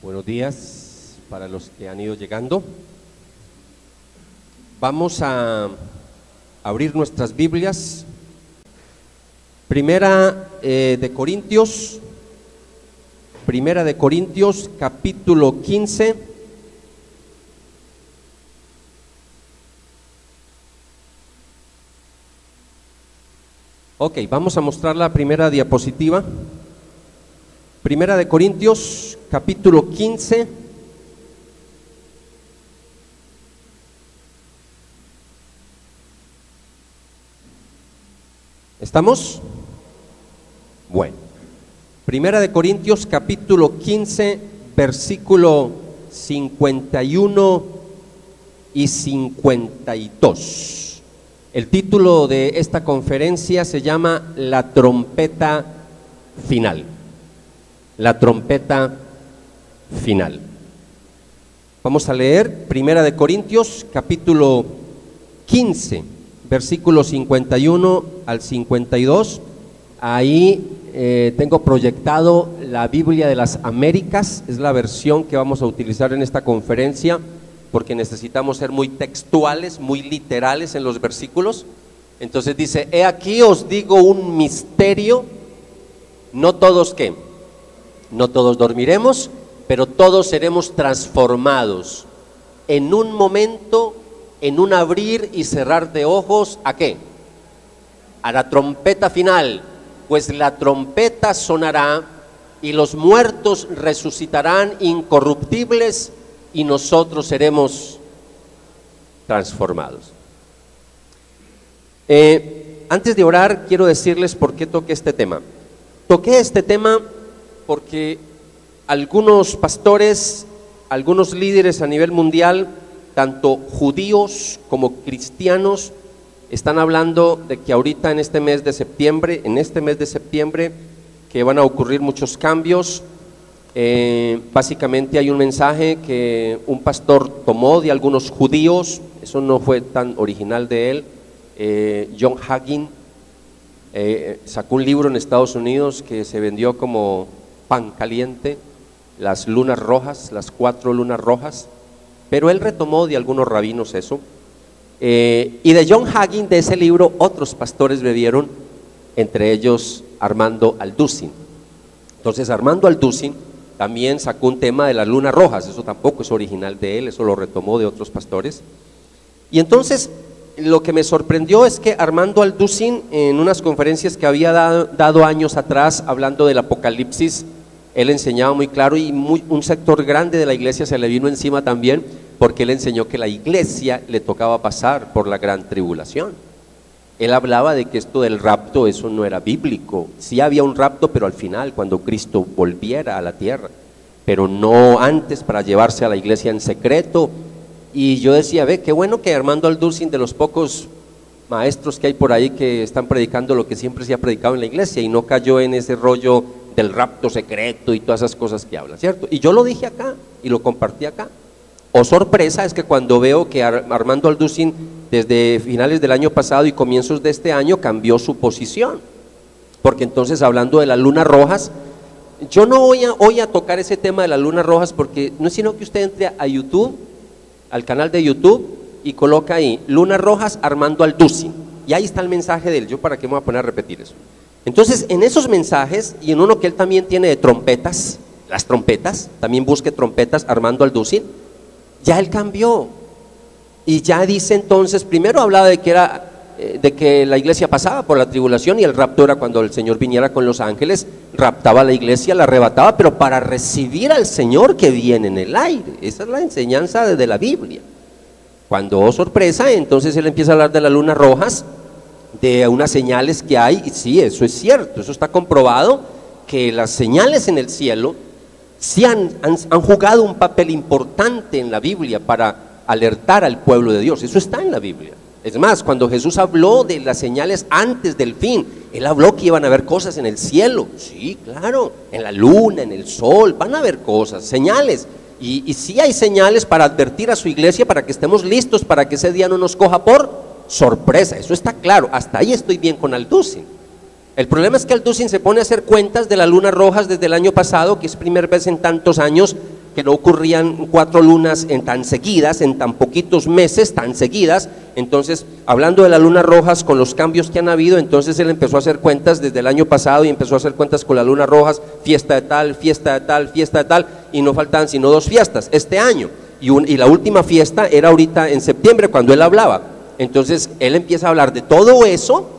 Buenos días para los que han ido llegando. Vamos a abrir nuestras Biblias. Primera de Corintios capítulo 15. Ok, vamos a mostrar la primera diapositiva. Primera de Corintios capítulo 15. ¿Estamos? Bueno. Primera de Corintios capítulo 15, versículo 51 y 52. El título de esta conferencia se llama La trompeta final. La trompeta final. Vamos a leer Primera de Corintios capítulo 15, versículo 51 al 52. Ahí tengo proyectado la Biblia de las Américas, es la versión que vamos a utilizar en esta conferencia, porque necesitamos ser muy textuales, muy literales en los versículos. Entonces dice: he aquí os digo un misterio, no todos ¿qué? No todos dormiremos, pero todos seremos transformados en un momento, en un abrir y cerrar de ojos. ¿A qué? A la trompeta final, pues la trompeta sonará y los muertos resucitarán incorruptibles y nosotros seremos transformados. Antes de orar, quiero decirles por qué toqué este tema. Toqué este tema porque algunos pastores, algunos líderes a nivel mundial, tanto judíos como cristianos, están hablando de que ahorita en este mes de septiembre, que van a ocurrir muchos cambios. Básicamente hay un mensaje que un pastor tomó de algunos judíos, eso no fue tan original de él. John Hagin sacó un libro en Estados Unidos que se vendió como pan caliente, las lunas rojas, las 4 lunas rojas, pero él retomó de algunos rabinos eso. Y de John Hagin, de ese libro, otros pastores bebieron, entre ellos Armando Alducin. Entonces Armando Alducin también sacó un tema de las lunas rojas, eso tampoco es original de él, eso lo retomó de otros pastores. Y entonces lo que me sorprendió es que Armando Alducin, en unas conferencias que había dado años atrás, hablando del Apocalipsis, él enseñaba muy claro, y un sector grande de la iglesia se le vino encima también, porque él enseñó que la iglesia le tocaba pasar por la gran tribulación. Él hablaba de que esto del rapto, eso no era bíblico. Sí había un rapto, pero al final, cuando Cristo volviera a la tierra, pero no antes, para llevarse a la iglesia en secreto. Y yo decía, qué bueno que Armando Alducin, de los pocos maestros que hay por ahí que están predicando lo que siempre se ha predicado en la iglesia, y no cayó en ese rollo del rapto secreto y todas esas cosas que hablan, ¿cierto? Y yo lo dije acá y lo compartí acá. Oh, sorpresa es que cuando veo que Armando Alducin desde finales del año pasado y comienzos de este año cambió su posición, porque entonces, hablando de las lunas rojas, yo no voy hoy a tocar ese tema de las lunas rojas, porque no es sino que usted entre a YouTube, al canal de YouTube, y coloca ahí lunas rojas Armando Alducin, y ahí está el mensaje de él. Yo para qué me voy a poner a repetir eso. Entonces, en esos mensajes, y en uno que él también tiene de trompetas, las trompetas, también busque trompetas Armando Alducin, ya él cambió, y ya dice entonces, primero hablaba de que la iglesia pasaba por la tribulación, y el rapto era cuando el Señor viniera con los ángeles, raptaba a la iglesia, la arrebataba, pero para recibir al Señor que viene en el aire. Esa es la enseñanza de la Biblia. Cuando, oh sorpresa, entonces él empieza a hablar de las lunas rojas, de unas señales que hay, y sí, eso es cierto, eso está comprobado, que las señales en el cielo sí han jugado un papel importante en la Biblia para alertar al pueblo de Dios. Eso está en la Biblia. Es más, cuando Jesús habló de las señales antes del fin, él habló que iban a haber cosas en el cielo. Sí, claro, en la luna, en el sol, van a haber cosas, señales. Y sí hay señales para advertir a su iglesia, para que estemos listos, para que ese día no nos coja por sorpresa. Eso está claro, hasta ahí estoy bien con Alducin. El problema es que Alducin se pone a hacer cuentas de las lunas rojas desde el año pasado, que es primera vez en tantos años, que no ocurrían 4 lunas en tan seguidas, en tan poquitos meses, tan seguidas. Entonces, hablando de las lunas rojas, con los cambios que han habido, entonces él empezó a hacer cuentas desde el año pasado y empezó a hacer cuentas con las lunas rojas, fiesta de tal, fiesta de tal, fiesta de tal, y no faltaban sino 2 fiestas este año. Y la última fiesta era ahorita en septiembre, cuando él hablaba. Entonces, él empieza a hablar de todo eso,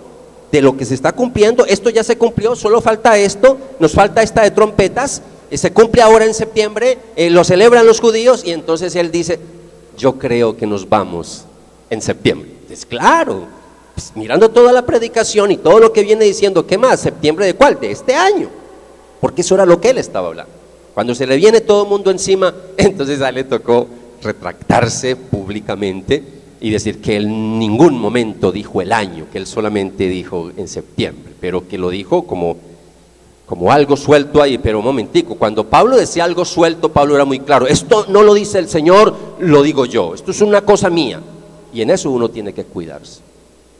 de lo que se está cumpliendo. Esto ya se cumplió, solo falta esto, nos falta esta de trompetas, se cumple ahora en septiembre, lo celebran los judíos, y entonces él dice, yo creo que nos vamos en septiembre. Pues claro, pues mirando toda la predicación y todo lo que viene diciendo, ¿qué más? ¿Septiembre de cuál? De este año, porque eso era lo que él estaba hablando. Cuando se le viene todo el mundo encima, entonces a él le tocó retractarse públicamente y decir que él en ningún momento dijo el año, que él solamente dijo en septiembre, pero que lo dijo como algo suelto ahí. Pero un momentico, cuando Pablo decía algo suelto, Pablo era muy claro, esto no lo dice el Señor, lo digo yo, esto es una cosa mía, y en eso uno tiene que cuidarse.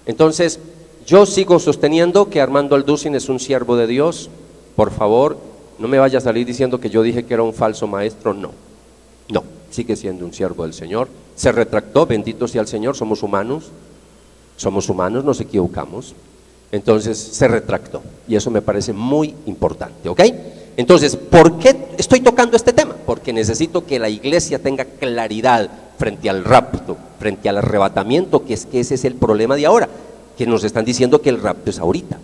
Entonces, yo sigo sosteniendo que Armando Alducin es un siervo de Dios. Por favor, no me vaya a salir diciendo que yo dije que era un falso maestro. No, sigue siendo un siervo del Señor. Se retractó, bendito sea el Señor, somos humanos, nos equivocamos. Entonces se retractó, y eso me parece muy importante, ¿ok? Entonces, ¿por qué estoy tocando este tema? Porque necesito que la iglesia tenga claridad frente al rapto, frente al arrebatamiento, que ese es el problema de ahora, que nos están diciendo que el rapto es ahorita,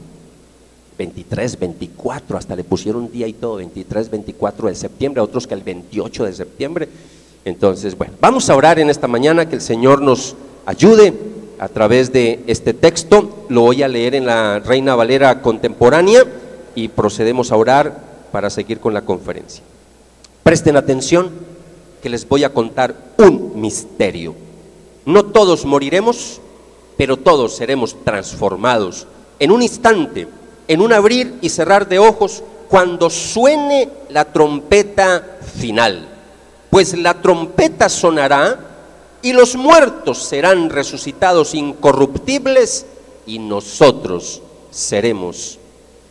23, 24, hasta le pusieron día y todo, 23, 24 de septiembre, a otros que el 28 de septiembre. Entonces, bueno, vamos a orar en esta mañana, que el Señor nos ayude a través de este texto. Lo voy a leer en la Reina Valera contemporánea y procedemos a orar para seguir con la conferencia. Presten atención, que les voy a contar un misterio. No todos moriremos, pero todos seremos transformados en un instante, en un abrir y cerrar de ojos, cuando suene la trompeta final. Pues la trompeta sonará y los muertos serán resucitados incorruptibles y nosotros seremos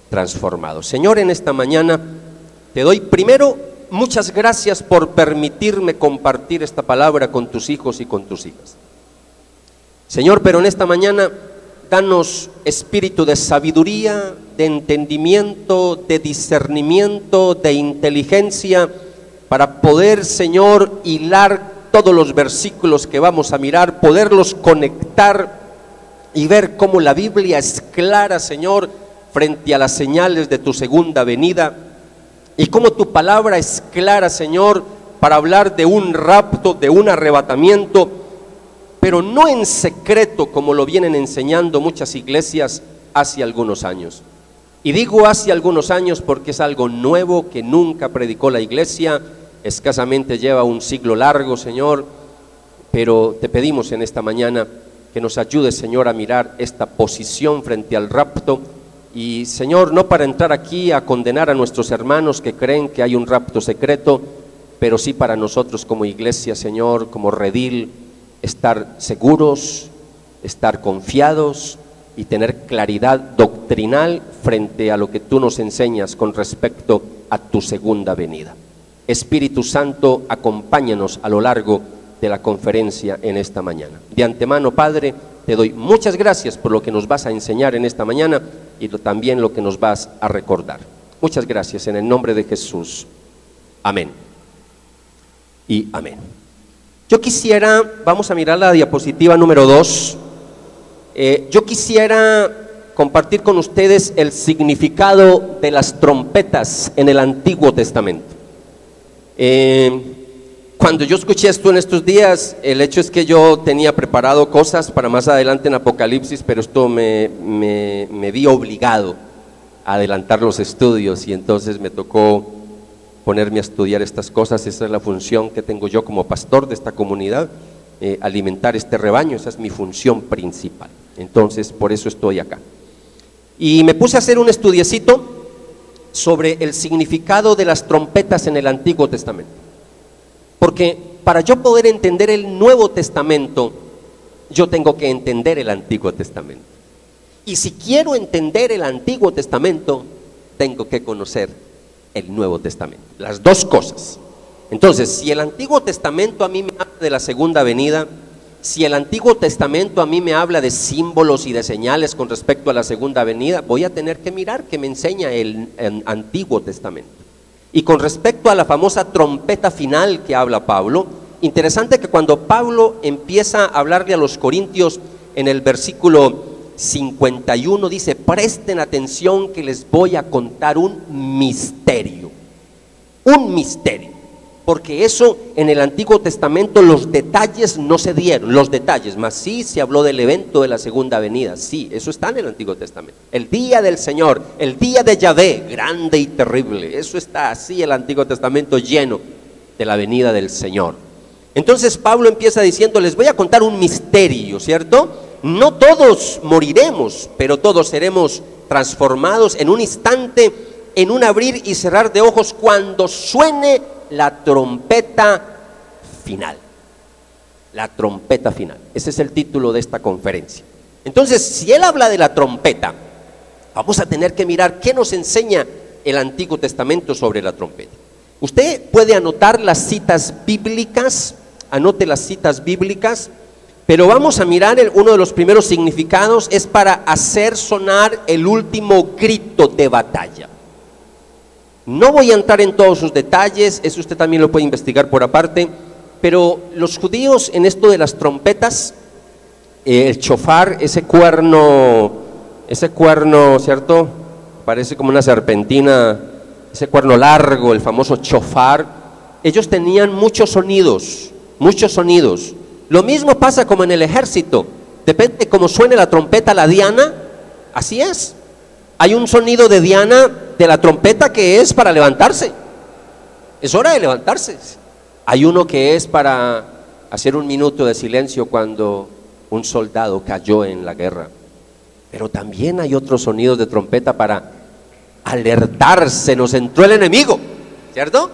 transformados. Señor, en esta mañana te doy primero muchas gracias por permitirme compartir esta palabra con tus hijos y con tus hijas. Señor, pero en esta mañana danos espíritu de sabiduría, de entendimiento, de discernimiento, de inteligencia, para poder, Señor, hilar todos los versículos que vamos a mirar, poderlos conectar y ver cómo la Biblia es clara, Señor, frente a las señales de tu segunda venida, y cómo tu palabra es clara, Señor, para hablar de un rapto, de un arrebatamiento, pero no en secreto como lo vienen enseñando muchas iglesias hace algunos años. Y digo hace algunos años porque es algo nuevo que nunca predicó la iglesia. Escasamente lleva un siglo largo, Señor, pero te pedimos en esta mañana que nos ayudes, Señor, a mirar esta posición frente al rapto. Y, Señor, no para entrar aquí a condenar a nuestros hermanos que creen que hay un rapto secreto, pero sí para nosotros como iglesia, Señor, como redil, estar seguros, estar confiados y tener claridad doctrinal frente a lo que tú nos enseñas con respecto a tu segunda venida. Espíritu Santo, acompáñanos a lo largo de la conferencia en esta mañana. De antemano, Padre, te doy muchas gracias por lo que nos vas a enseñar en esta mañana y también lo que nos vas a recordar. Muchas gracias en el nombre de Jesús. Amén. Y amén. Yo quisiera, vamos a mirar la diapositiva número 2. Yo quisiera compartir con ustedes el significado de las trompetas en el Antiguo Testamento. Cuando yo escuché esto en estos días, el hecho es que yo tenía preparado cosas para más adelante en Apocalipsis, pero esto me vi obligado a adelantar los estudios y entonces me tocó ponerme a estudiar estas cosas. Esa es la función que tengo yo como pastor de esta comunidad, alimentar este rebaño, esa es mi función principal. Entonces, por eso estoy acá. Y me puse a hacer un estudiecito sobre el significado de las trompetas en el Antiguo Testamento. Porque para yo poder entender el Nuevo Testamento, yo tengo que entender el Antiguo Testamento. Y si quiero entender el Antiguo Testamento, tengo que conocer el Nuevo Testamento. Las dos cosas. Entonces, si el Antiguo Testamento a mí me habla de la segunda venida, si el Antiguo Testamento a mí me habla de símbolos y de señales con respecto a la segunda venida, voy a tener que mirar qué me enseña el Antiguo Testamento. Y con respecto a la famosa trompeta final que habla Pablo, interesante que cuando Pablo empieza a hablarle a los corintios en el versículo 51 dice: presten atención que les voy a contar un misterio, porque eso en el Antiguo Testamento los detalles no se dieron, mas sí se habló del evento de la segunda venida, sí, eso está en el Antiguo Testamento, el día del Señor, el día de Yahvé, grande y terrible, eso está así, el Antiguo Testamento lleno de la venida del Señor. Entonces Pablo empieza diciendo: les voy a contar un misterio, ¿cierto? No todos moriremos, pero todos seremos transformados en un instante, en un abrir y cerrar de ojos, cuando suene la trompeta final. La trompeta final. Ese es el título de esta conferencia. Entonces, si él habla de la trompeta, vamos a tener que mirar qué nos enseña el Antiguo Testamento sobre la trompeta. Usted puede anotar las citas bíblicas, anote las citas bíblicas, pero vamos a mirar uno de los primeros significados, es para hacer sonar el último grito de batalla. No voy a entrar en todos sus detalles, eso usted también lo puede investigar por aparte, pero los judíos en esto de las trompetas, el shofar, ese cuerno, ¿cierto? Parece como una serpentina, ese cuerno largo, el famoso shofar, ellos tenían muchos sonidos. Lo mismo pasa como en el ejército, depende de cómo suene la trompeta, la diana, así es. Hay un sonido de diana de la trompeta que es para levantarse, es hora de levantarse. Hay uno que es para hacer un minuto de silencio cuando un soldado cayó en la guerra, pero también hay otros sonidos de trompeta para alertarse, nos entró el enemigo, ¿cierto?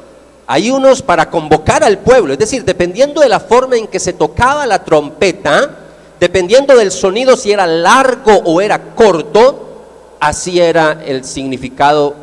Hay unos para convocar al pueblo, es decir, dependiendo de la forma en que se tocaba la trompeta, dependiendo del sonido, si era largo o era corto, así era el significado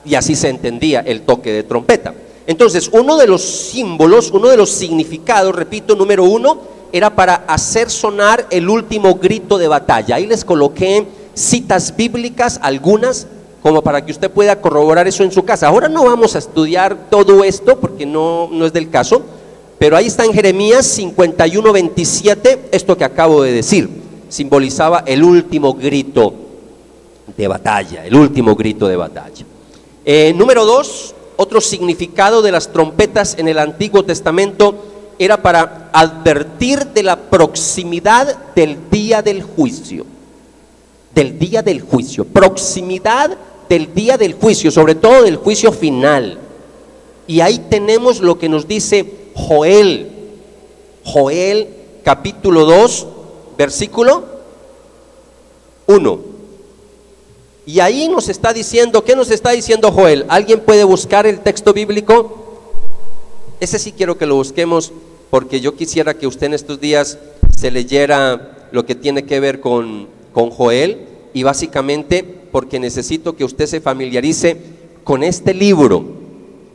y así se entendía el toque de trompeta. Entonces, uno de los símbolos, uno de los significados, repito, número uno, era para hacer sonar el último grito de batalla. Ahí les coloqué citas bíblicas, algunas, como para que usted pueda corroborar eso en su casa. Ahora no vamos a estudiar todo esto porque no es del caso, pero ahí está en Jeremías 51:27, esto que acabo de decir, simbolizaba el último grito de batalla, Número dos, otro significado de las trompetas en el Antiguo Testamento era para advertir de la proximidad del día del juicio, proximidad del día del juicio, sobre todo del juicio final. Y ahí tenemos lo que nos dice Joel capítulo 2, versículo 1. Y ahí nos está diciendo, ¿qué nos está diciendo Joel? ¿Alguien puede buscar el texto bíblico? Ese sí quiero que lo busquemos, porque yo quisiera que usted en estos días se leyera lo que tiene que ver con Joel, y básicamente porque necesito que usted se familiarice con este libro,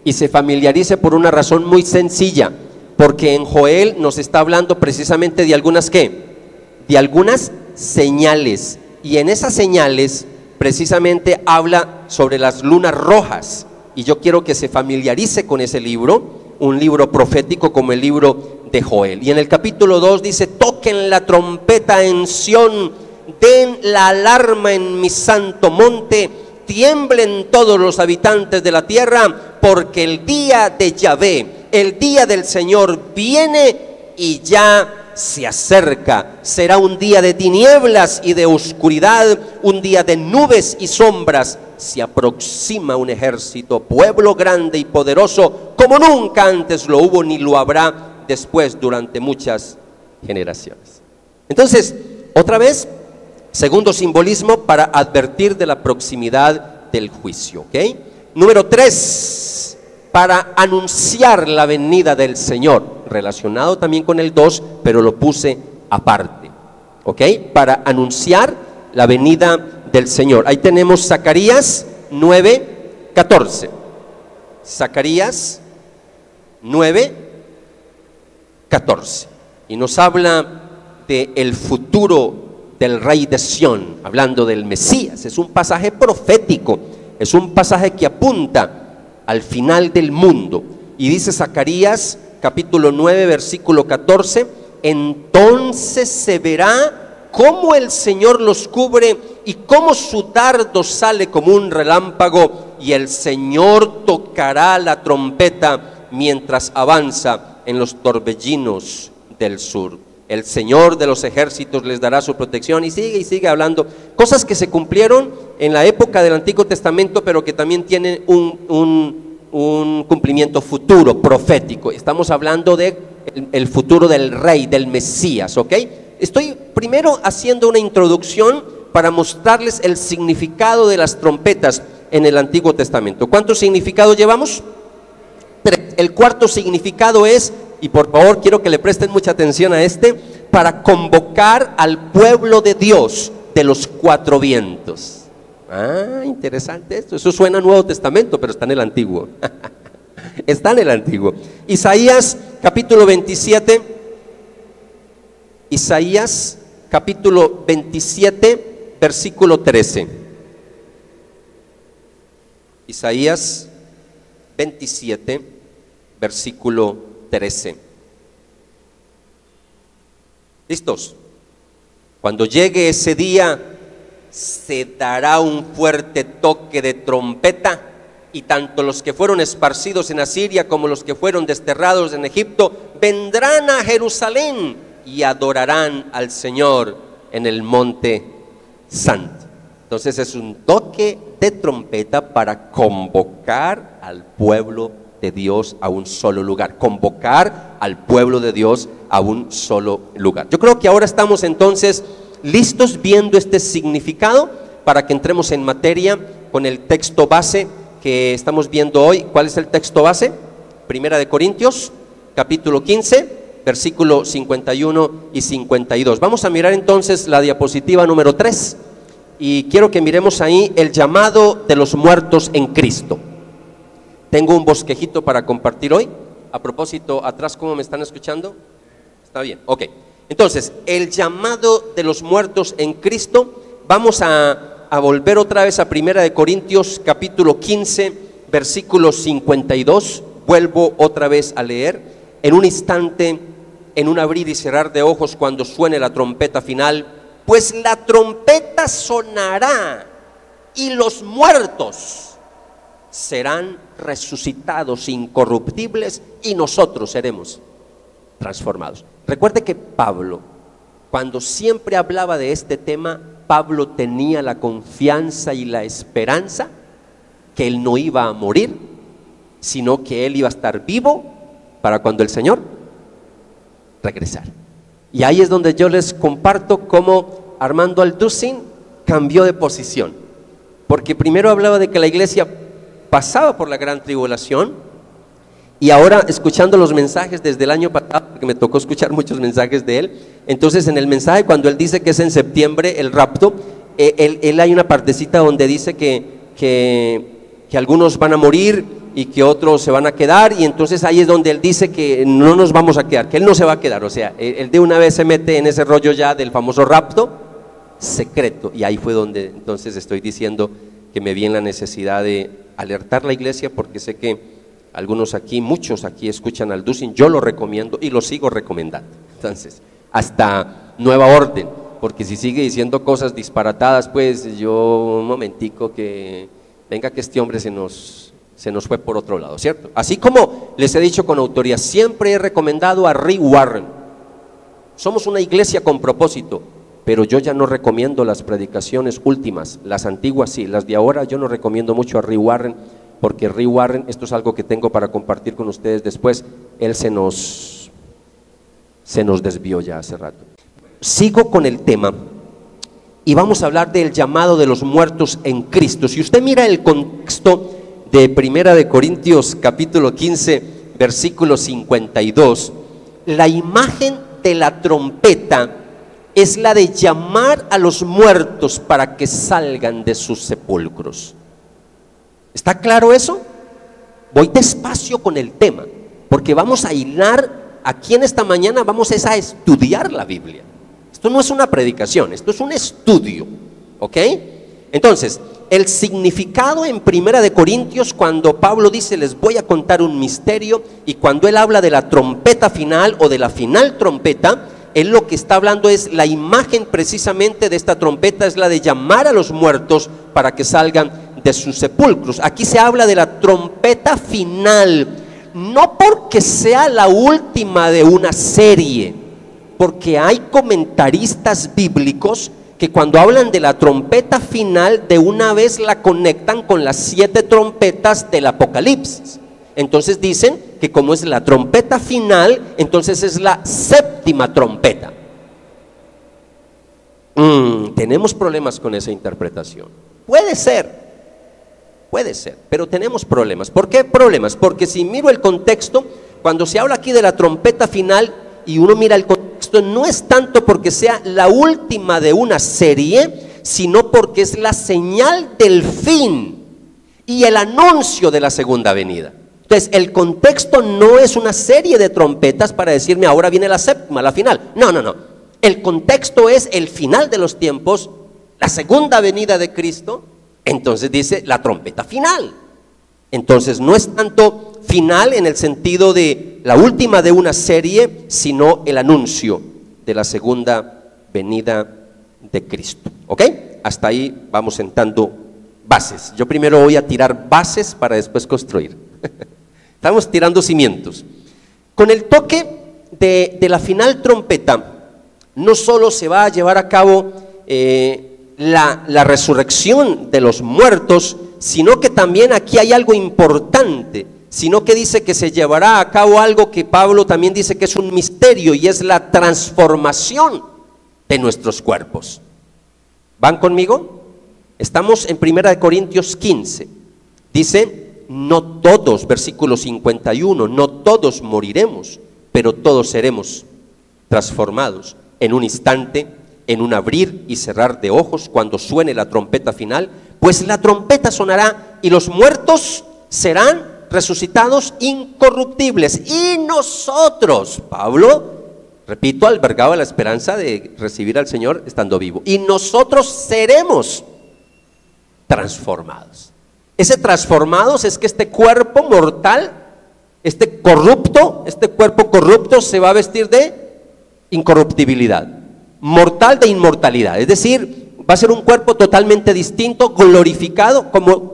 y se familiarice por una razón muy sencilla, porque en Joel nos está hablando precisamente de algunas de algunas señales, y en esas señales precisamente habla sobre las lunas rojas, y yo quiero que se familiarice con ese libro, un libro profético como el libro de Joel. Y en el capítulo 2 dice: toquen la trompeta en Sión, den la alarma en mi santo monte, tiemblen todos los habitantes de la tierra, porque el día de Yahvé, el día del Señor viene y ya se acerca. Será un día de tinieblas y de oscuridad, un día de nubes y sombras. Se aproxima un ejército, pueblo grande y poderoso, como nunca antes lo hubo ni lo habrá después durante muchas generaciones. Entonces, otra vez, segundo simbolismo para advertir de la proximidad del juicio, ¿ok? Número 3, para anunciar la venida del Señor, relacionado también con el 2, pero lo puse aparte, ¿ok? Para anunciar la venida del Señor. Ahí tenemos Zacarías 9:14. Zacarías 9, 14. Y nos habla del futuro del rey de Sión, hablando del Mesías. Es un pasaje profético, es un pasaje que apunta al final del mundo. Y dice Zacarías capítulo 9 versículo 14: entonces se verá cómo el Señor los cubre y cómo su dardo sale como un relámpago, y el Señor tocará la trompeta mientras avanza en los torbellinos del sur. El Señor de los ejércitos les dará su protección, y sigue hablando cosas que se cumplieron en la época del Antiguo Testamento, pero que también tienen un cumplimiento futuro, profético. Estamos hablando de el futuro del rey, del Mesías, ¿ok? Estoy primero haciendo una introducción para mostrarles el significado de las trompetas en el Antiguo Testamento. ¿Cuántos significados llevamos? 3. El cuarto significado es, y por favor quiero que le presten mucha atención a este, para convocar al pueblo de Dios de los cuatro vientos. Ah, interesante esto. Eso suena a Nuevo Testamento, pero está en el Antiguo. Está en el Antiguo. Isaías capítulo 27. Isaías capítulo 27 versículo 13. Isaías 27 versículo 13. ¿Listos? Cuando llegue ese día, se dará un fuerte toque de trompeta, y tanto los que fueron esparcidos en Asiria como los que fueron desterrados en Egipto vendrán a Jerusalén y adorarán al Señor en el monte santo. Entonces es un toque de trompeta para convocar al pueblo de Dios a un solo lugar, convocar al pueblo de Dios a un solo lugar. Yo creo que ahora estamos entonces listos viendo este significado para que entremos en materia con el texto base que estamos viendo hoy. ¿Cuál es el texto base? Primera de Corintios capítulo 15 versículo 51 y 52. Vamos a mirar entonces la diapositiva número 3 y quiero que miremos ahí el llamado de los muertos en Cristo. Tengo un bosquejito para compartir hoy. A propósito, atrás, ¿cómo me están escuchando? Está bien, ok. Entonces, el llamado de los muertos en Cristo. Vamos a volver otra vez a Primera de Corintios capítulo 15 versículo 52. Vuelvo otra vez a leer. En un instante, en un abrir y cerrar de ojos, cuando suene la trompeta final, pues la trompeta sonará y los muertos serán resucitados incorruptibles y nosotros seremos transformados. Recuerde que Pablo, cuando siempre hablaba de este tema, Pablo tenía la confianza y la esperanza que él no iba a morir, sino que él iba a estar vivo para cuando el Señor regresara. Y ahí es donde yo les comparto cómo Armando Alducin cambió de posición, porque primero hablaba de que la iglesia pasaba por la gran tribulación, y ahora escuchando los mensajes desde el año pasado, porque me tocó escuchar muchos mensajes de él, entonces en el mensaje cuando él dice que es en septiembre el rapto, él hay una partecita donde dice que algunos van a morir y que otros se van a quedar, y entonces ahí es donde él dice que no nos vamos a quedar, que él no se va a quedar. O sea, él de una vez se mete en ese rollo ya del famoso rapto secreto, y ahí fue donde entonces estoy diciendo que me vi en la necesidad de alertar la iglesia, porque sé que algunos aquí, muchos aquí escuchan al Alducin. Yo lo recomiendo y lo sigo recomendando. Entonces, hasta nueva orden, porque si sigue diciendo cosas disparatadas, pues yo un momentico, que venga que este hombre se nos fue por otro lado, ¿cierto? Así como les he dicho con autoridad, siempre he recomendado a Rick Warren. Somos una iglesia con propósito, pero yo ya no recomiendo las predicaciones últimas, las antiguas sí, las de ahora yo no recomiendo mucho a Rick Warren, porque Rick Warren, esto es algo que tengo para compartir con ustedes después, él se nos desvió ya hace rato. Sigo con el tema y vamos a hablar del llamado de los muertos en Cristo. Si usted mira el contexto de Primera de Corintios capítulo 15 versículo 52, la imagen de la trompeta es la de llamar a los muertos para que salgan de sus sepulcros. ¿Está claro eso? Voy despacio con el tema, Porque vamos a hilar, aquí en esta mañana vamos a estudiar la Biblia. Esto no es una predicación, esto es un estudio, ¿ok? Entonces, el significado en Primera de Corintios, cuando Pablo dice, les voy a contar un misterio, y cuando él habla de la trompeta final o de la final trompeta, él lo que está hablando es la imagen precisamente de esta trompeta, es la de llamar a los muertos para que salgan de sus sepulcros. Aquí se habla de la trompeta final, no porque sea la última de una serie, porque hay comentaristas bíblicos que cuando hablan de la trompeta final, de una vez la conectan con las 7 trompetas del Apocalipsis. Entonces dicen que como es la trompeta final, entonces es la 7ª trompeta. Tenemos problemas con esa interpretación. Puede ser, pero tenemos problemas. ¿Por qué problemas? Porque si miro el contexto, cuando se habla aquí de la trompeta final y uno mira el contexto, no es tanto porque sea la última de una serie, sino porque es la señal del fin y el anuncio de la segunda venida. Entonces, el contexto no es una serie de trompetas para decirme ahora viene la 7ª, la final. No. El contexto es el final de los tiempos, la segunda venida de Cristo. Entonces dice la trompeta final. Entonces no es tanto final en el sentido de la última de una serie, sino el anuncio de la segunda venida de Cristo. ¿Ok? Hasta ahí vamos sentando bases. Yo primero voy a tirar bases para después construir. Estamos tirando cimientos. Con el toque de la final trompeta, no solo se va a llevar a cabo la resurrección de los muertos, sino que también aquí hay algo importante, sino que dice que se llevará a cabo algo que Pablo también dice que es un misterio, y es la transformación de nuestros cuerpos. ¿Van conmigo? Estamos en 1 Corintios 15, dice, no todos, versículo 51, no todos moriremos, pero todos seremos transformados en un instante, en un abrir y cerrar de ojos, cuando suene la trompeta final, pues la trompeta sonará y los muertos serán resucitados incorruptibles, y nosotros, Pablo, repito, albergaba la esperanza de recibir al Señor estando vivo, y nosotros seremos transformados. Ese transformados es que este cuerpo mortal, este cuerpo corrupto se va a vestir de incorruptibilidad, mortal de inmortalidad, es decir, va a ser un cuerpo totalmente distinto, glorificado,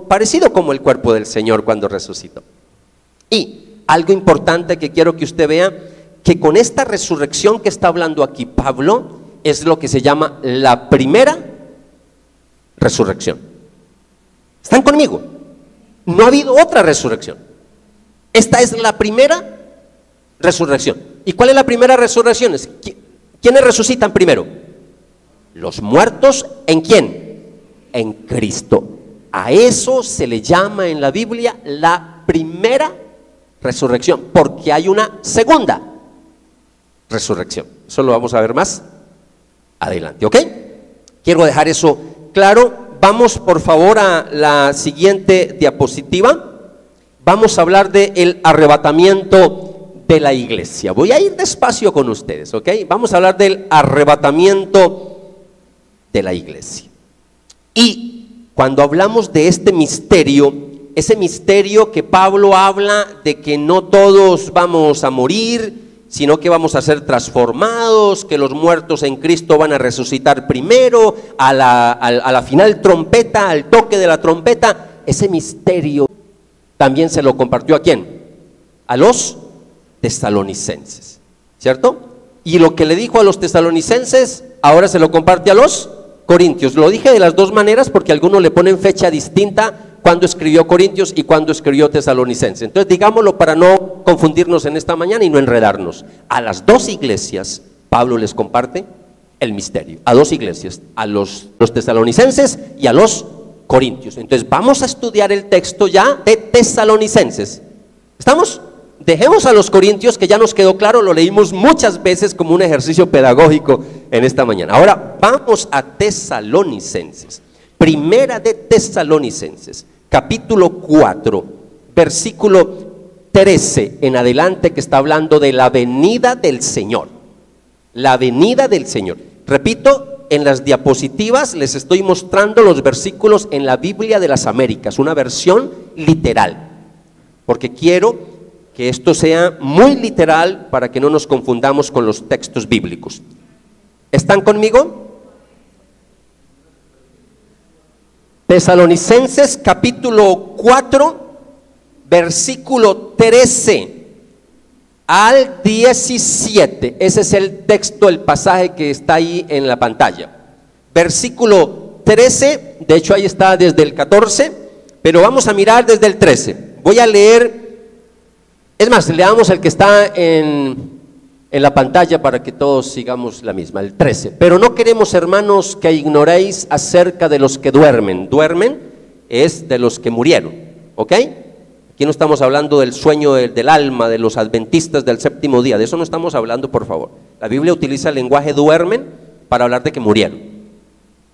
parecido como el cuerpo del Señor cuando resucitó. Y algo importante que quiero que usted vea, que con esta resurrección que está hablando aquí Pablo, es lo que se llama la primera resurrección. ¿Están conmigo? No ha habido otra resurrección. Esta es la primera resurrección. ¿Y cuál es la primera resurrección? ¿Quiénes resucitan primero? Los muertos, ¿en quién? En Cristo. A eso se le llama en la Biblia la primera resurrección, porque hay una segunda resurrección. Eso lo vamos a ver más adelante, ¿ok? Quiero dejar eso claro. Vamos por favor a la siguiente diapositiva. Vamos a hablar del arrebatamiento de la iglesia. Voy a ir despacio con ustedes, ¿ok? Vamos a hablar del arrebatamiento de la iglesia. Y cuando hablamos de este misterio, ese misterio que Pablo habla de que no todos vamos a morir, sino que vamos a ser transformados, que los muertos en Cristo van a resucitar primero, a la final trompeta, al toque de la trompeta, ese misterio también se lo compartió ¿a quién? A los tesalonicenses, ¿cierto? Y lo que le dijo a los tesalonicenses, ahora se lo comparte a los corintios. Lo dije de las dos maneras porque algunos le ponen fecha distinta cuando escribió Corintios y cuando escribió Tesalonicenses. Entonces digámoslo para no confundirnos en esta mañana y no enredarnos. A las dos iglesias Pablo les comparte el misterio, a dos iglesias, a los tesalonicenses y a los corintios. Entonces vamos a estudiar el texto ya de Tesalonicenses. ¿Estamos? Dejemos a los corintios, que ya nos quedó claro, lo leímos muchas veces como un ejercicio pedagógico en esta mañana. Ahora vamos a Tesalonicenses. Primera de Tesalonicenses, capítulo 4, versículo 13 en adelante, que está hablando de la venida del Señor. La venida del Señor. Repito, en las diapositivas les estoy mostrando los versículos en la Biblia de las Américas, una versión literal, porque quiero que esto sea muy literal para que no nos confundamos con los textos bíblicos. ¿Están conmigo? Tesalonicenses capítulo 4, versículo 13 al 17. Ese es el texto, el pasaje que está ahí en la pantalla. Versículo 13, de hecho ahí está desde el 14, pero vamos a mirar desde el 13. Voy a leer, es más, leamos el que está en la pantalla para que todos sigamos la misma, el 13. Pero no queremos, hermanos, que ignoréis acerca de los que duermen. Duermen es de los que murieron, ¿ok? Aquí no estamos hablando del sueño del alma de los adventistas del séptimo día, de eso no estamos hablando, por favor. La Biblia utiliza el lenguaje duermen para hablar de que murieron.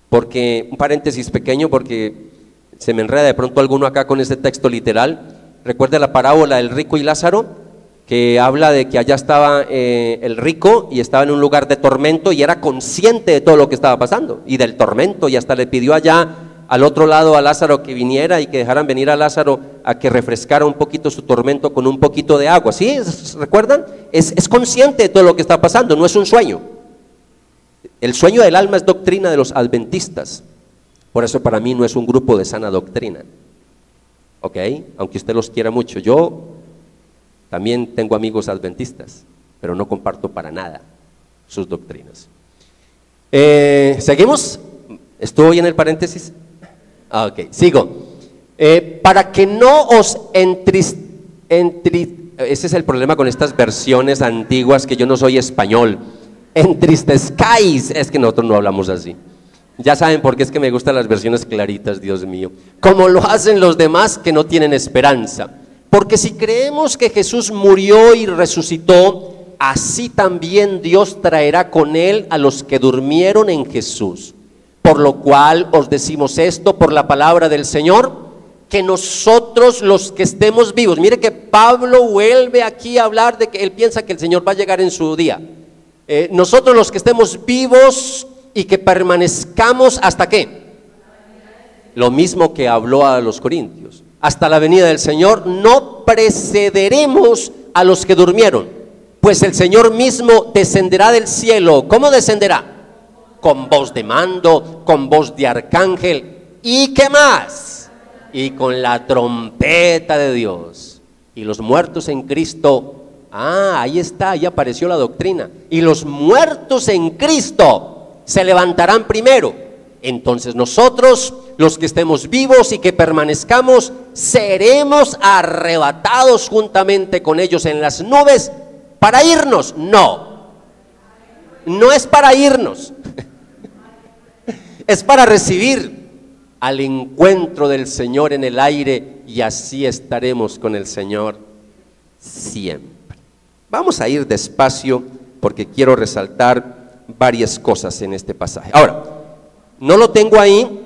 Porque, un paréntesis pequeño, porque se me enreda de pronto alguno acá con este texto literal. Recuerda la parábola del rico y Lázaro, que habla de que allá estaba el rico y estaba en un lugar de tormento y era consciente de todo lo que estaba pasando y del tormento, y hasta le pidió allá al otro lado a Lázaro que viniera y que dejaran venir a Lázaro a que refrescara un poquito su tormento con un poquito de agua. ¿Sí? ¿Recuerdan? Es consciente de todo lo que está pasando, no es un sueño. El sueño del alma es doctrina de los adventistas, por eso para mí no es un grupo de sana doctrina, ¿ok? Aunque usted los quiera mucho. Yo también tengo amigos adventistas, pero no comparto para nada sus doctrinas. ¿Seguimos? ¿Estuvo bien el paréntesis? Ok, sigo. Para que no os ese es el problema con estas versiones antiguas, que yo no soy español. Entristezcáis, es que nosotros no hablamos así. Ya saben por qué es que me gustan las versiones claritas, Dios mío. Como lo hacen los demás que no tienen esperanza. Porque si creemos que Jesús murió y resucitó, así también Dios traerá con él a los que durmieron en Jesús. Por lo cual os decimos esto por la palabra del Señor, que nosotros los que estemos vivos, mire que Pablo vuelve aquí a hablar de que él piensa que el Señor va a llegar en su día. Nosotros los que estemos vivos y que permanezcamos, ¿hasta qué? Lo mismo que habló a los corintios. Hasta la venida del Señor, no precederemos a los que durmieron, pues el Señor mismo descenderá del cielo. ¿Cómo descenderá? Con voz de mando, con voz de arcángel, ¿y qué más? Y con la trompeta de Dios. Y los muertos en Cristo, ahí está, ahí apareció la doctrina. Y los muertos en Cristo se levantarán primero. Entonces nosotros, los que estemos vivos y que permanezcamos, seremos arrebatados juntamente con ellos en las nubes para irnos. No es para irnos, es para recibir al encuentro del Señor en el aire, y así estaremos con el Señor siempre. Vamos a ir despacio porque quiero resaltar varias cosas en este pasaje. Ahora, no lo tengo ahí,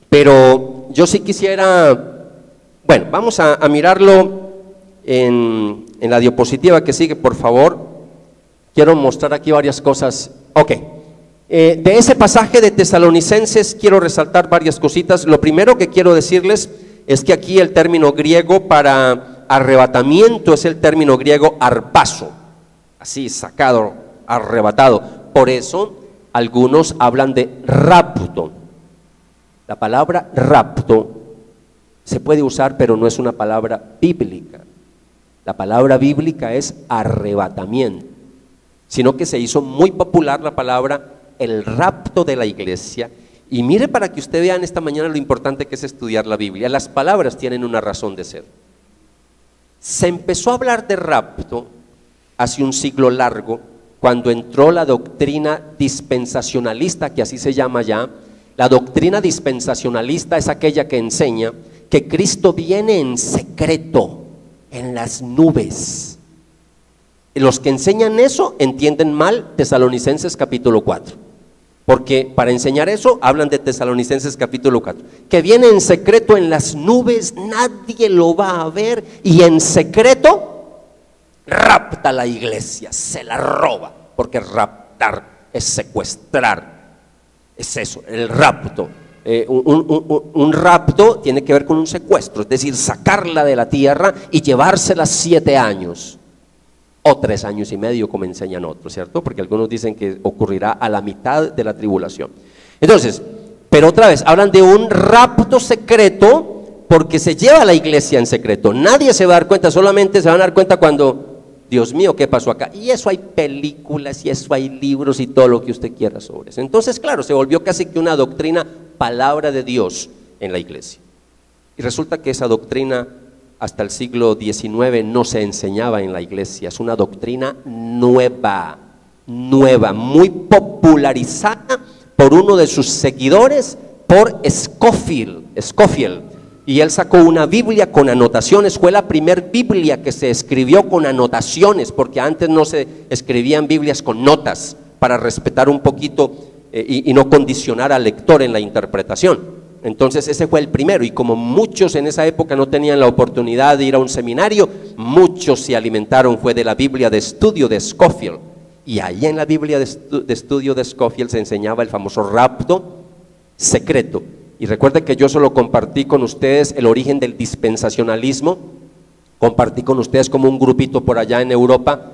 pero yo sí quisiera, bueno, vamos a mirarlo en la diapositiva que sigue, por favor. Quiero mostrar aquí varias cosas. Ok, de ese pasaje de Tesalonicenses quiero resaltar varias cositas. Lo primero que quiero decirles es que aquí el término griego para arrebatamiento es el término griego arpazo, así sacado, arrebatado. Por eso algunos hablan de rapto. La palabra rapto se puede usar, pero no es una palabra bíblica. La palabra bíblica es arrebatamiento, sino que se hizo muy popular la palabra el rapto de la iglesia. Y mire, para que usted vea en esta mañana lo importante que es estudiar la Biblia. Las palabras tienen una razón de ser. Se empezó a hablar de rapto hace un siglo largo, cuando entró la doctrina dispensacionalista, que así se llama ya. La doctrina dispensacionalista es aquella que enseña que Cristo viene en secreto, en las nubes. Los que enseñan eso entienden mal Tesalonicenses capítulo 4, porque para enseñar eso hablan de Tesalonicenses capítulo 4, que viene en secreto en las nubes, nadie lo va a ver, y en secreto rapta la iglesia, se la roba, porque raptar es secuestrar, es eso, el rapto. Un rapto tiene que ver con un secuestro, es decir, sacarla de la tierra y llevársela 7 años o 3 años y medio, como enseñan otros, ¿cierto? Porque algunos dicen que ocurrirá a la mitad de la tribulación. Entonces, pero otra vez, hablan de un rapto secreto, porque se lleva a la iglesia en secreto. Nadie se va a dar cuenta, solamente se van a dar cuenta cuando, Dios mío, ¿qué pasó acá? Y eso hay películas, y eso hay libros, y todo lo que usted quiera sobre eso. Entonces, claro, se volvió casi que una doctrina, palabra de Dios en la iglesia. Y resulta que esa doctrina hasta el siglo XIX no se enseñaba en la iglesia. Es una doctrina nueva, muy popularizada por uno de sus seguidores, por Scofield. Y él sacó una Biblia con anotaciones. Fue la primer Biblia que se escribió con anotaciones, porque antes no se escribían Biblias con notas, para respetar un poquito y no condicionar al lector en la interpretación. Entonces ese fue el primero, y como muchos en esa época no tenían la oportunidad de ir a un seminario, muchos se alimentaron fue de la Biblia de estudio de Scofield. Y ahí en la Biblia de estudio de Scofield se enseñaba el famoso rapto secreto. Y recuerden que yo solo compartí con ustedes el origen del dispensacionalismo, compartí con ustedes como un grupito por allá en Europa.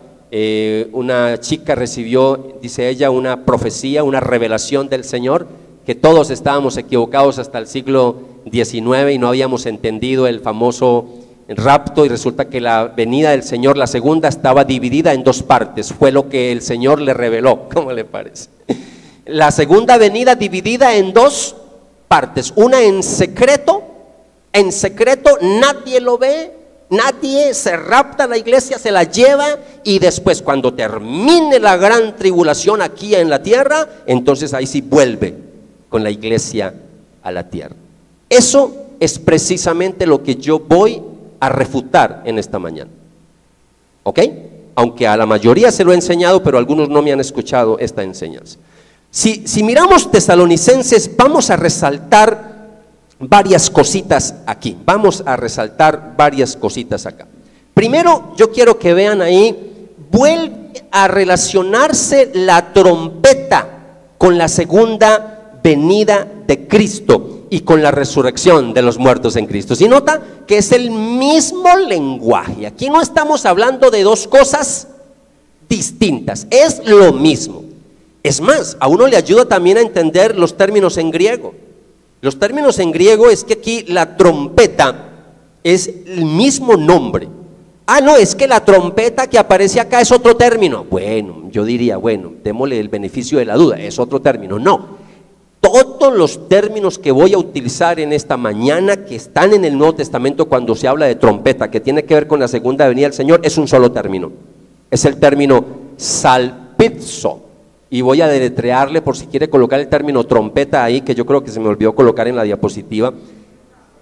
Una chica recibió, dice ella, una profecía, una revelación del Señor, que todos estábamos equivocados hasta el siglo XIX y no habíamos entendido el famoso rapto, y resulta que la venida del Señor, la segunda, estaba dividida en 2 partes, fue lo que el Señor le reveló. ¿Cómo le parece? La segunda venida dividida en 2 partes, una en secreto, nadie lo ve, nadie, se rapta la iglesia, se la lleva, y después cuando termine la gran tribulación aquí en la tierra, entonces ahí sí vuelve con la iglesia a la tierra. Eso es precisamente lo que yo voy a refutar en esta mañana, ¿ok? Aunque a la mayoría se lo he enseñado, pero algunos no me han escuchado esta enseñanza. Si miramos Tesalonicenses, vamos a resaltar varias cositas aquí. Vamos a resaltar varias cositas acá. Primero, yo quiero que vean ahí, vuelve a relacionarse la trompeta con la segunda venida de Cristo y con la resurrección de los muertos en Cristo. Si nota que es el mismo lenguaje. Aquí no estamos hablando de 2 cosas distintas, es lo mismo. Es más, a uno le ayuda también a entender los términos en griego. Los términos en griego es que aquí la trompeta es el mismo nombre. Ah, no, es que la trompeta que aparece acá es otro término. Bueno, yo diría, bueno, démosle el beneficio de la duda, es otro término. No, todos los términos que voy a utilizar en esta mañana, que están en el Nuevo Testamento cuando se habla de trompeta, que tiene que ver con la segunda venida del Señor, es un solo término. Es el término salpizo. Y voy a deletrearle por si quiere colocar el término trompeta ahí, que yo creo que se me olvidó colocar en la diapositiva.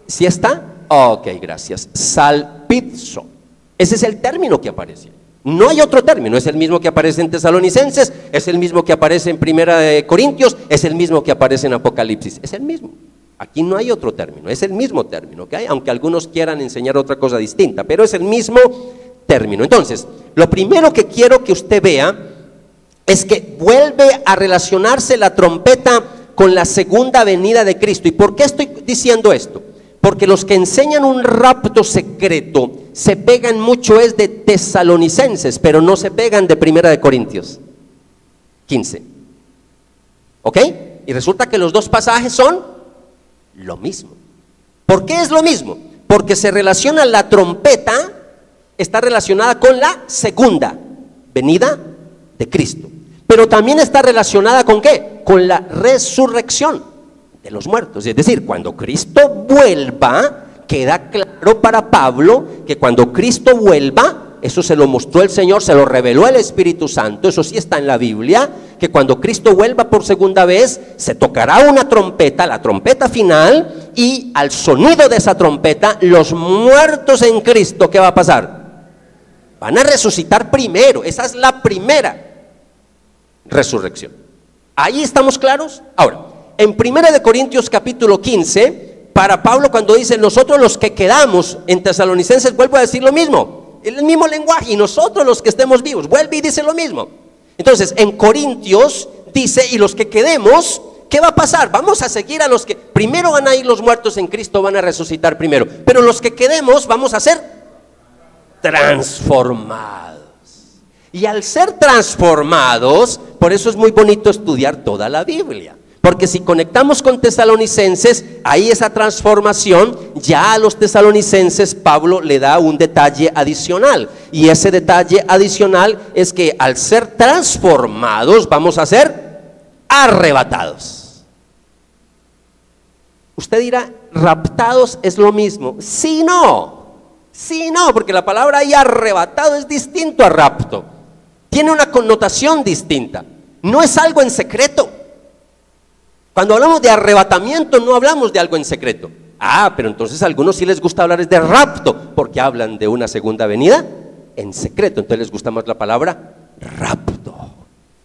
¿Sí está? Ok, gracias. Salpizo. Ese es el término que aparece. No hay otro término, es el mismo que aparece en Tesalonicenses, es el mismo que aparece en Primera de Corintios, es el mismo que aparece en Apocalipsis, es el mismo. Aquí no hay otro término, es el mismo término, ¿okay? Aunque algunos quieran enseñar otra cosa distinta, pero es el mismo término. Entonces, lo primero que quiero que usted vea es que vuelve a relacionarse la trompeta con la segunda venida de Cristo. ¿Y por qué estoy diciendo esto? Porque los que enseñan un rapto secreto se pegan mucho es de Tesalonicenses, pero no se pegan de Primera de Corintios 15. ¿Ok? Y resulta que los 2 pasajes son lo mismo. ¿Por qué es lo mismo? Porque se relaciona la trompeta, está relacionada con la segunda venida de Cristo, pero también está relacionada ¿con qué? Con la resurrección de los muertos. Es decir, cuando Cristo vuelva, queda claro para Pablo que cuando Cristo vuelva, eso se lo mostró el Señor, se lo reveló el Espíritu Santo, eso sí está en la Biblia, que cuando Cristo vuelva por segunda vez, se tocará una trompeta, la trompeta final, y al sonido de esa trompeta, los muertos en Cristo, ¿qué va a pasar? Van a resucitar primero, esa es la primera resurrección. ¿Ahí estamos claros? Ahora, en 1 Corintios capítulo 15, para Pablo cuando dice nosotros los que quedamos en Tesalonicenses, vuelvo a decir lo mismo, el mismo lenguaje, y nosotros los que estemos vivos, vuelve y dice lo mismo. Entonces, en Corintios dice, y los que quedemos, ¿qué va a pasar? Vamos a seguir a los que, primero van a ir los muertos en Cristo, van a resucitar primero, pero los que quedemos vamos a ser transformados. Y al ser transformados, por eso es muy bonito estudiar toda la Biblia. Porque si conectamos con Tesalonicenses, ahí esa transformación, ya a los tesalonicenses Pablo le da un detalle adicional. Y ese detalle adicional es que al ser transformados vamos a ser arrebatados. Usted dirá, raptados es lo mismo. Sí, no, porque la palabra ahí arrebatado es distinto a rapto. Tiene una connotación distinta. No es algo en secreto. Cuando hablamos de arrebatamiento no hablamos de algo en secreto. Pero entonces a algunos sí les gusta hablar de rapto, porque hablan de una segunda venida en secreto. Entonces les gusta más la palabra rapto.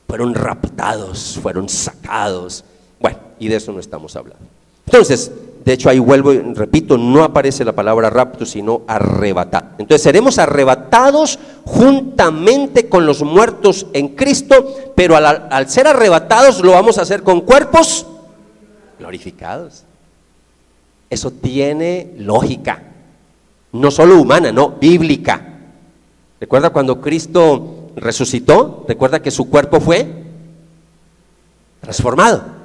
Fueron raptados, fueron sacados. Bueno, y de eso no estamos hablando. Entonces, de hecho ahí vuelvo y repito, no aparece la palabra rapto, sino arrebatar. Entonces seremos arrebatados juntamente con los muertos en Cristo, pero al ser arrebatados lo vamos a hacer con cuerpos glorificados. Eso tiene lógica, no solo humana, no, bíblica. ¿Recuerda cuando Cristo resucitó? ¿Recuerda que su cuerpo fue transformado?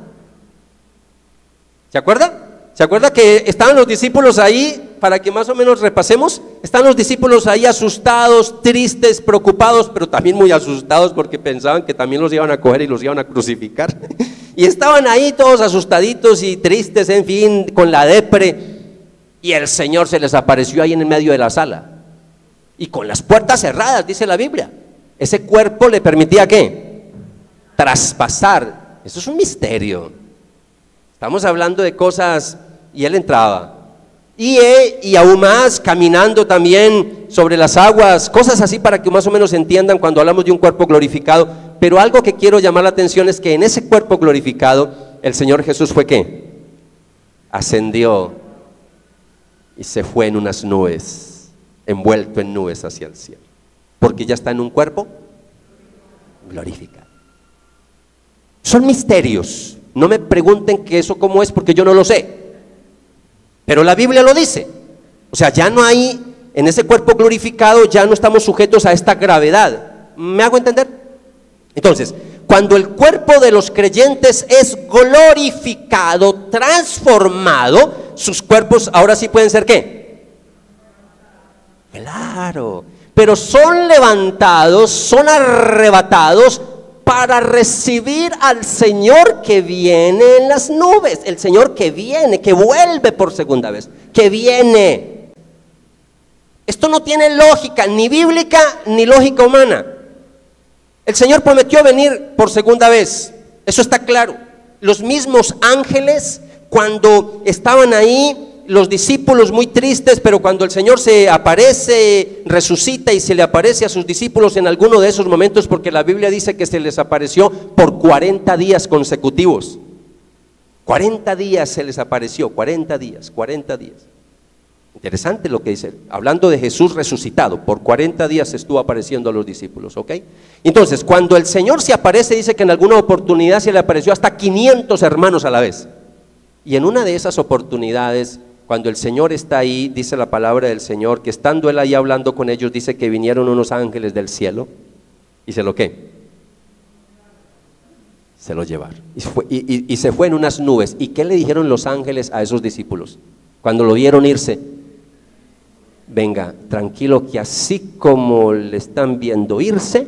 ¿Se acuerda? ¿Se acuerda que estaban los discípulos ahí? Para que más o menos repasemos, están los discípulos ahí asustados, tristes, preocupados, pero también muy asustados porque pensaban que también los iban a coger y los iban a crucificar. Y estaban ahí todos asustaditos y tristes, en fin, con la depre. Y el Señor se les apareció ahí en el medio de la sala. Y con las puertas cerradas, dice la Biblia. Ese cuerpo le permitía ¿qué? Traspasar. Eso es un misterio. Estamos hablando de cosas, y él entraba. Y aún más, caminando también sobre las aguas, cosas así para que más o menos entiendan cuando hablamos de un cuerpo glorificado. Pero algo que quiero llamar la atención es que en ese cuerpo glorificado, el Señor Jesús fue ¿qué? Ascendió y se fue en unas nubes, envuelto en nubes hacia el cielo, porque ya está en un cuerpo glorificado. Son misterios. No me pregunten que eso cómo es, porque yo no lo sé, pero la Biblia lo dice. O sea, ya no hay, en ese cuerpo glorificado ya no estamos sujetos a esta gravedad. ¿Me hago entender? Entonces, cuando el cuerpo de los creyentes es glorificado, transformado, sus cuerpos ahora sí pueden ser ¿qué? Claro, pero son levantados, son arrebatados para recibir al Señor que viene en las nubes. El Señor que viene, que vuelve por segunda vez, que viene. Esto no tiene lógica, ni bíblica, ni lógica humana. El Señor prometió venir por segunda vez, eso está claro. Los mismos ángeles, cuando estaban ahí, los discípulos muy tristes, pero cuando el Señor se aparece, resucita y se le aparece a sus discípulos en alguno de esos momentos, porque la Biblia dice que se les apareció por 40 días consecutivos. 40 días se les apareció, 40 días. Interesante lo que dice, hablando de Jesús resucitado, por 40 días estuvo apareciendo a los discípulos, ¿ok? Entonces, cuando el Señor se aparece, dice que en alguna oportunidad se le apareció hasta 500 hermanos a la vez. Y en una de esas oportunidades, cuando el Señor está ahí, dice la palabra del Señor, que estando Él ahí hablando con ellos, dice que vinieron unos ángeles del cielo, y se lo ¿qué? Se lo llevaron, y se fue en unas nubes. ¿Y qué le dijeron los ángeles a esos discípulos? Cuando lo vieron irse, venga, tranquilo, que así como le están viendo irse,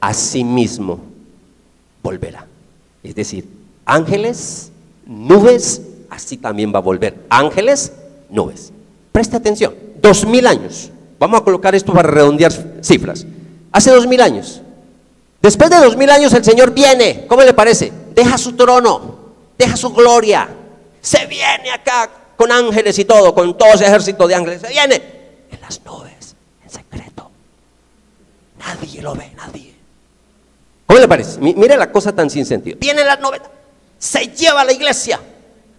así mismo volverá. Es decir, ángeles, nubes, así también va a volver. Ángeles, nubes. Preste atención, 2000 años. Vamos a colocar esto para redondear cifras. Hace 2000 años. Después de 2000 años el Señor viene. ¿Cómo le parece? Deja su trono, deja su gloria. Se viene acá con ángeles y todo, con todo ese ejército de ángeles. Se viene en las nubes, en secreto. Nadie lo ve, nadie. ¿Cómo le parece? Mire la cosa tan sin sentido. Viene en las nubes, se lleva a la iglesia.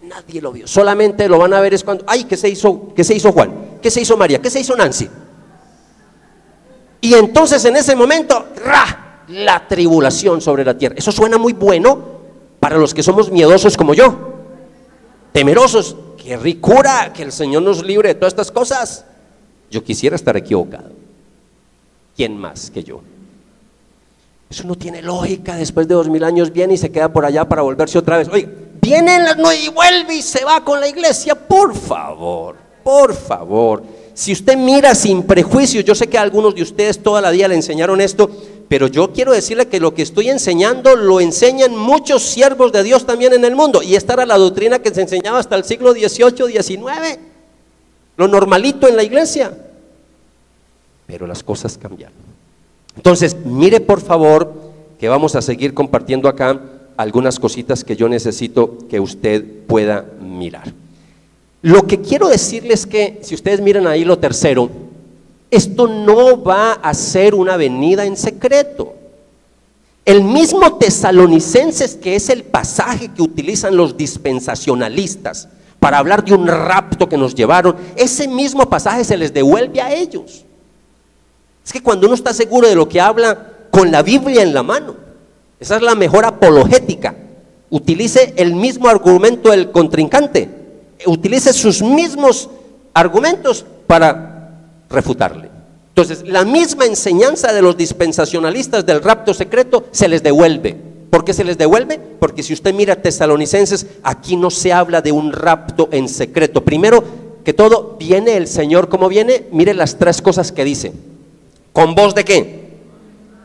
Nadie lo vio. Solamente lo van a ver es cuando, ay, ¿qué se hizo Juan? ¿Qué se hizo María? ¿Qué se hizo Nancy? Y entonces en ese momento, ¡ra!, la tribulación sobre la tierra. Eso suena muy bueno para los que somos miedosos como yo, temerosos. ¡Qué ricura! Que el Señor nos libre de todas estas cosas. Yo quisiera estar equivocado. ¿Quién más que yo? Eso no tiene lógica. Después de 2000 años viene y se queda por allá para volverse otra vez. Oye, viene y vuelve y se va con la iglesia. Por favor, por favor. Si usted mira sin prejuicios, yo sé que a algunos de ustedes toda la vida le enseñaron esto, pero yo quiero decirle que lo que estoy enseñando lo enseñan muchos siervos de Dios también en el mundo. Y esta era la doctrina que se enseñaba hasta el siglo XVIII, XIX. Lo normalito en la iglesia. Pero las cosas cambiaron. Entonces, mire por favor que vamos a seguir compartiendo acá algunas cositas que yo necesito que usted pueda mirar. Lo que quiero decirles es que, si ustedes miran ahí lo tercero, esto no va a ser una venida en secreto. El mismo Tesalonicenses, que es el pasaje que utilizan los dispensacionalistas para hablar de un rapto que nos llevaron, ese mismo pasaje se les devuelve a ellos. Es que cuando uno está seguro de lo que habla, con la Biblia en la mano, esa es la mejor apologética. Utilice el mismo argumento del contrincante, utilice sus mismos argumentos para refutarle. Entonces, la misma enseñanza de los dispensacionalistas del rapto secreto se les devuelve. ¿Por qué se les devuelve? Porque si usted mira Tesalonicenses, aquí no se habla de un rapto en secreto. Primero que todo, viene el Señor. ¿Cómo viene? Mire las tres cosas que dice. ¿Con voz de qué?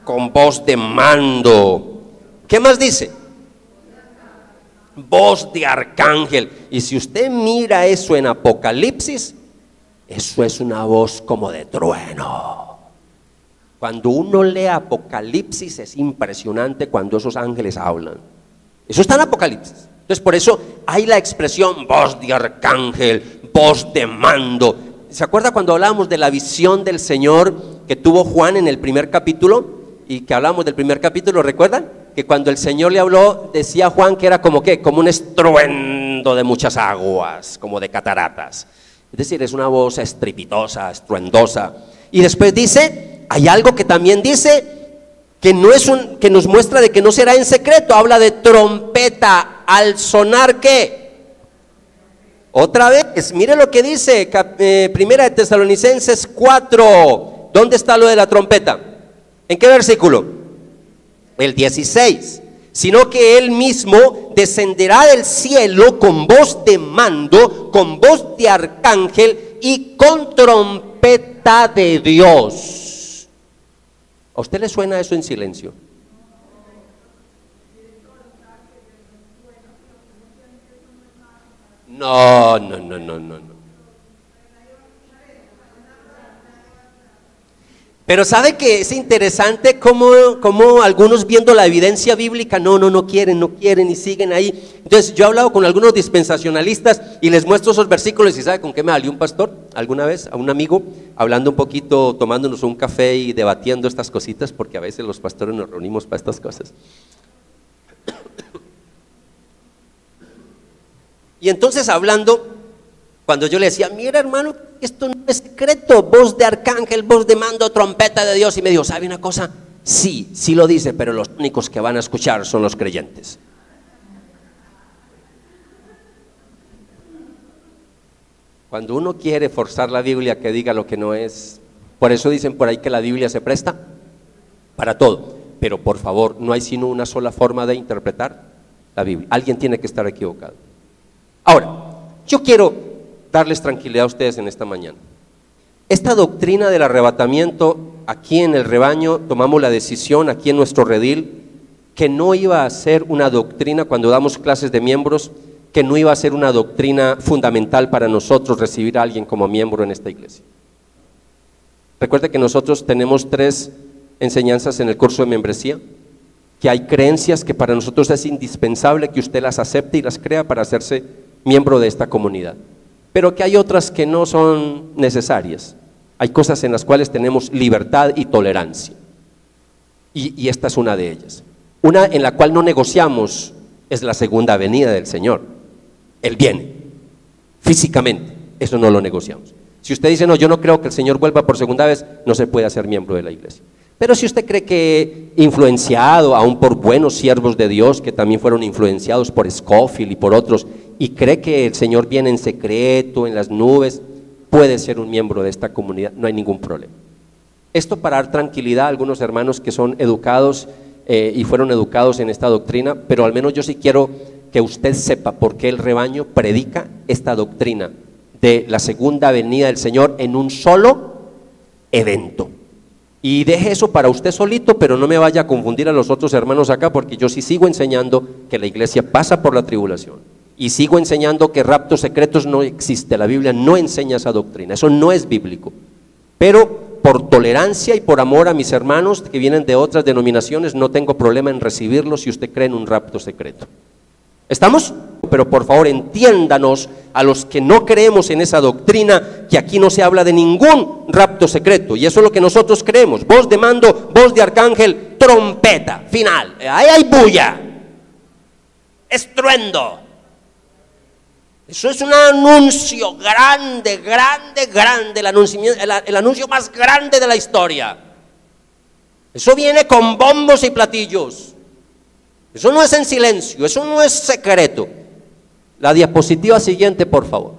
Con voz de mando. ¿Qué más dice? Voz de arcángel. Y si usted mira eso en Apocalipsis, eso es una voz como de trueno. Cuando uno lee Apocalipsis es impresionante cuando esos ángeles hablan. Eso está en Apocalipsis. Entonces por eso hay la expresión voz de arcángel, voz de mando. ¿Se acuerda cuando hablábamos de la visión del Señor que tuvo Juan en el primer capítulo? Y que hablamos del primer capítulo, ¿recuerdan? Que cuando el Señor le habló, decía Juan que era como ¿qué? Como un estruendo de muchas aguas, como de cataratas. Es decir, es una voz estrepitosa, estruendosa. Y después dice, hay algo que también dice, que no es que nos muestra de que no será en secreto. Habla de trompeta, al sonar ¿qué? Otra vez, mire lo que dice, primera de Tesalonicenses 4. ¿Dónde está lo de la trompeta? ¿En qué versículo? El 16. Sino que Él mismo descenderá del cielo con voz de mando, con voz de arcángel y con trompeta de Dios. ¿A usted le suena eso en silencio? No. Pero ¿sabe que es interesante cómo algunos viendo la evidencia bíblica no quieren y siguen ahí? Entonces yo he hablado con algunos dispensacionalistas y les muestro esos versículos y ¿sabe con qué me salió un pastor alguna vez? A un amigo, hablando un poquito, tomándonos un café y debatiendo estas cositas, porque a veces los pastores nos reunimos para estas cosas. Y entonces hablando, cuando yo le decía, mira hermano, esto no es secreto, voz de arcángel, voz de mando, trompeta de Dios, y me dijo, ¿sabe una cosa? Sí lo dice, pero los únicos que van a escuchar son los creyentes. Cuando uno quiere forzar la Biblia que diga lo que no es, por eso dicen por ahí que la Biblia se presta para todo, pero por favor, no hay sino una sola forma de interpretar la Biblia. Alguien tiene que estar equivocado. Ahora, yo quiero darles tranquilidad a ustedes en esta mañana. Esta doctrina del arrebatamiento, aquí en el rebaño tomamos la decisión, aquí en nuestro redil, que no iba a ser una doctrina cuando damos clases de miembros, que no iba a ser una doctrina fundamental para nosotros recibir a alguien como miembro en esta iglesia. Recuerde que nosotros tenemos 3 enseñanzas en el curso de membresía, que hay creencias que para nosotros es indispensable que usted las acepte y las crea para hacerse miembro de esta comunidad, pero que hay otras que no son necesarias. Hay cosas en las cuales tenemos libertad y tolerancia, y esta es una de ellas. Una en la cual no negociamos es la segunda venida del Señor. Él viene físicamente, eso no lo negociamos. Si usted dice, no, yo no creo que el Señor vuelva por segunda vez, no se puede hacer miembro de la iglesia. Pero si usted cree que influenciado, aún por buenos siervos de Dios, que también fueron influenciados por Scofield y por otros, y cree que el Señor viene en secreto, en las nubes, puede ser un miembro de esta comunidad, no hay ningún problema. Esto para dar tranquilidad a algunos hermanos que son educados y fueron educados en esta doctrina, pero al menos yo sí quiero que usted sepa por qué el rebaño predica esta doctrina de la segunda venida del Señor en un solo evento. Y deje eso para usted solito, pero no me vaya a confundir a los otros hermanos acá, porque yo sí sigo enseñando que la iglesia pasa por la tribulación, y sigo enseñando que raptos secretos no existe. La Biblia no enseña esa doctrina, eso no es bíblico. Pero por tolerancia y por amor a mis hermanos que vienen de otras denominaciones, no tengo problema en recibirlos si usted cree en un rapto secreto. ¿Estamos? Pero por favor entiéndanos a los que no creemos en esa doctrina, que aquí no se habla de ningún rapto secreto, y eso es lo que nosotros creemos: voz de mando, voz de arcángel, trompeta, final, ahí hay bulla, estruendo. Eso es un anuncio grande, grande, grande, el anuncio más grande de la historia. Eso viene con bombos y platillos. Eso no es en silencio, eso no es secreto. La diapositiva siguiente, por favor.